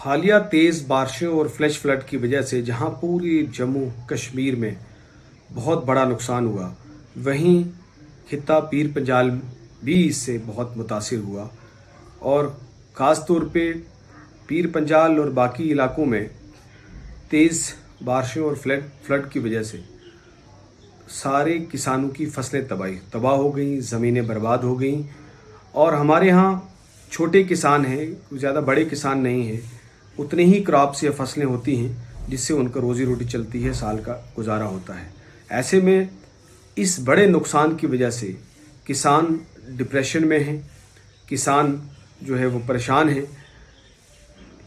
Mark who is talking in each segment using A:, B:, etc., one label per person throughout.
A: हालिया तेज़ बारिशों और फ्लैश फ्लड की वजह से जहां पूरी जम्मू कश्मीर में बहुत बड़ा नुकसान हुआ, वहीं खित्ता पीर पंजाल भी इससे बहुत मुतासिर हुआ। और ख़ास तौर पे पीर पंजाल और बाकी इलाकों में तेज़ बारिशों और फ्लड की वजह से सारे किसानों की फसलें तबाह हो गई, ज़मीनें बर्बाद हो गई। और हमारे यहाँ छोटे किसान हैं, ज़्यादा बड़े किसान नहीं हैं, उतने ही क्रॉप्स या फसलें होती हैं जिससे उनका रोज़ी रोटी चलती है, साल का गुजारा होता है। ऐसे में इस बड़े नुकसान की वजह से किसान डिप्रेशन में हैं, किसान जो है वो परेशान हैं।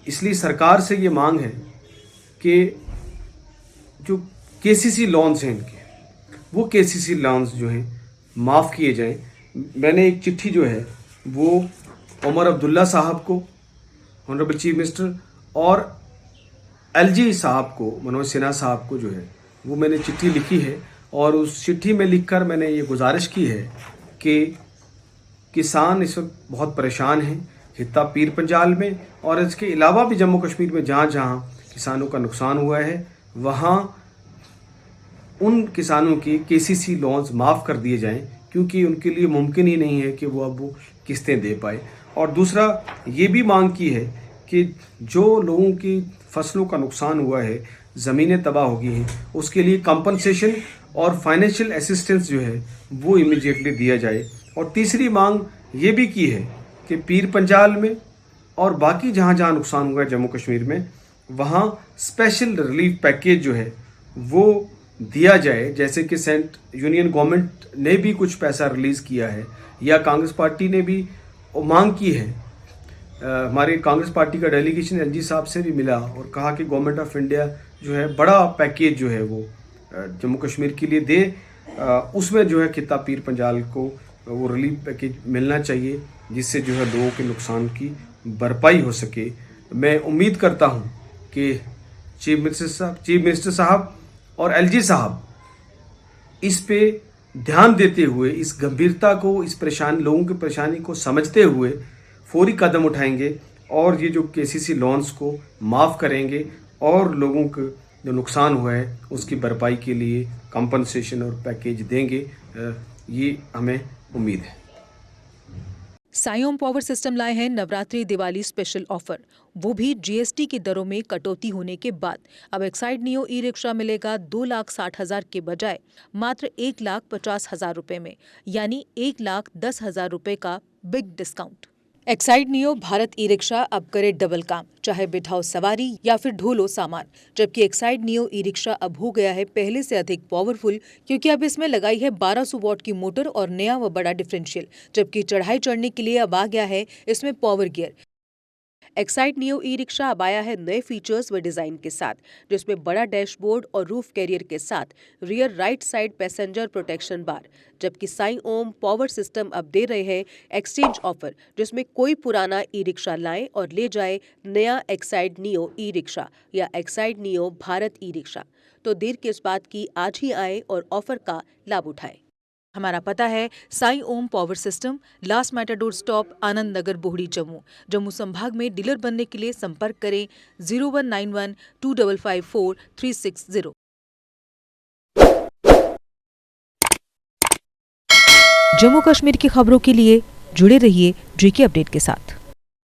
A: इसलिए सरकार से ये मांग है कि जो केसीसी लोन्स हैं इनके, वो केसीसी लोन्स जो हैं माफ़ किए जाएं। मैंने एक चिट्ठी जो है वो उमर अब्दुल्ला साहब को, ऑनरेबल चीफ मिनिस्टर, और एलजी साहब को, मनोज सिन्हा साहब को जो है वो मैंने चिट्ठी लिखी है। और उस चिट्ठी में लिखकर मैंने ये गुजारिश की है कि किसान इस वक्त बहुत परेशान हैं खित्ता पीर पंजाल में, और इसके अलावा भी जम्मू कश्मीर में जहाँ जहाँ किसानों का नुकसान हुआ है वहाँ उन किसानों की केसीसी लोन्स माफ़ कर दिए जाएं, क्योंकि उनके लिए मुमकिन ही नहीं है कि वो अब वो किस्तें दे पाए। और दूसरा ये भी मांग की है कि जो लोगों की फसलों का नुकसान हुआ है, ज़मीनें तबाह हो गई हैं, उसके लिए कंपनसेशन और फाइनेंशियल असिस्टेंस जो है वो इमीडिएटली दिया जाए। और तीसरी मांग ये भी की है कि पीर पंजाल में और बाकी जहाँ जहाँ नुकसान हुआ है जम्मू कश्मीर में, वहाँ स्पेशल रिलीफ पैकेज जो है वो दिया जाए। जैसे कि यूनियन गवर्नमेंट ने भी कुछ पैसा रिलीज़ किया है, या कांग्रेस पार्टी ने भी मांग की है। हमारे कांग्रेस पार्टी का डेलीगेशन एलजी साहब से भी मिला और कहा कि गवर्नमेंट ऑफ इंडिया जो है बड़ा पैकेज जो है वो जम्मू कश्मीर के लिए दे। उसमें जो है खित्ता पीर पंजाल को वो रिलीफ पैकेज मिलना चाहिए, जिससे जो है लोगों के नुकसान की भरपाई हो सके। मैं उम्मीद करता हूँ कि चीफ मिनिस्टर साहब और एलजी साहब इस पे ध्यान देते हुए, इस गंभीरता को, इस लोगों की परेशानी को समझते हुए फौरी कदम उठाएंगे और ये जो केसीसी लोन्स को माफ़ करेंगे और लोगों को जो नुकसान हुआ है उसकी भरपाई के लिए कंपनसेशन और पैकेज देंगे। ये हमें उम्मीद है।
B: साइओम पावर सिस्टम लाए हैं नवरात्रि दिवाली स्पेशल ऑफर, वो भी जीएसटी की दरों में कटौती होने के बाद। अब एक्साइड नियो ई रिक्शा मिलेगा 2,60,000 के बजाय मात्र 1,50,000 रुपए में, यानी 1,10,000 रुपए का big discount. Exide neo Bharat e rickshaw अब करे डबल काम, चाहे बिठाओ सवारी या फिर ढोलो सामान। जबकि एक्साइड नियो ई रिक्शा अब हो गया है पहले से अधिक पावरफुल, क्योंकि अब इसमें लगाई है 1200 वॉट की मोटर और नया व बड़ा डिफरेंशियल। जबकि चढ़ाई चढ़ने के लिए अब आ गया है इसमें power gear. Exide neo e rickshaw अब आया है नए फीचर्स व डिजाइन के साथ, जिसमें बड़ा डैशबोर्ड और रूफ कैरियर के साथ rear right side passenger protection bar. जबकि साइओम पावर सिस्टम अब दे रहे हैं एक्सचेंज ऑफर, जिसमें कोई पुराना ई रिक्शा लाए और ले जाए नया एक्साइड नियो ई रिक्शा या Exide neo Bharat e rickshaw. तो देर किस बात की, आज ही आए और ऑफर का लाभ उठाए। हमारा पता है Sai Om power system, last matador stop, Anand Nagar, Bohri, Jammu. Jammu संभाग में डीलर बनने के लिए संपर्क करें 0191 2554 360। जम्मू कश्मीर की खबरों के लिए जुड़े रहिए जीके अपडेट के साथ।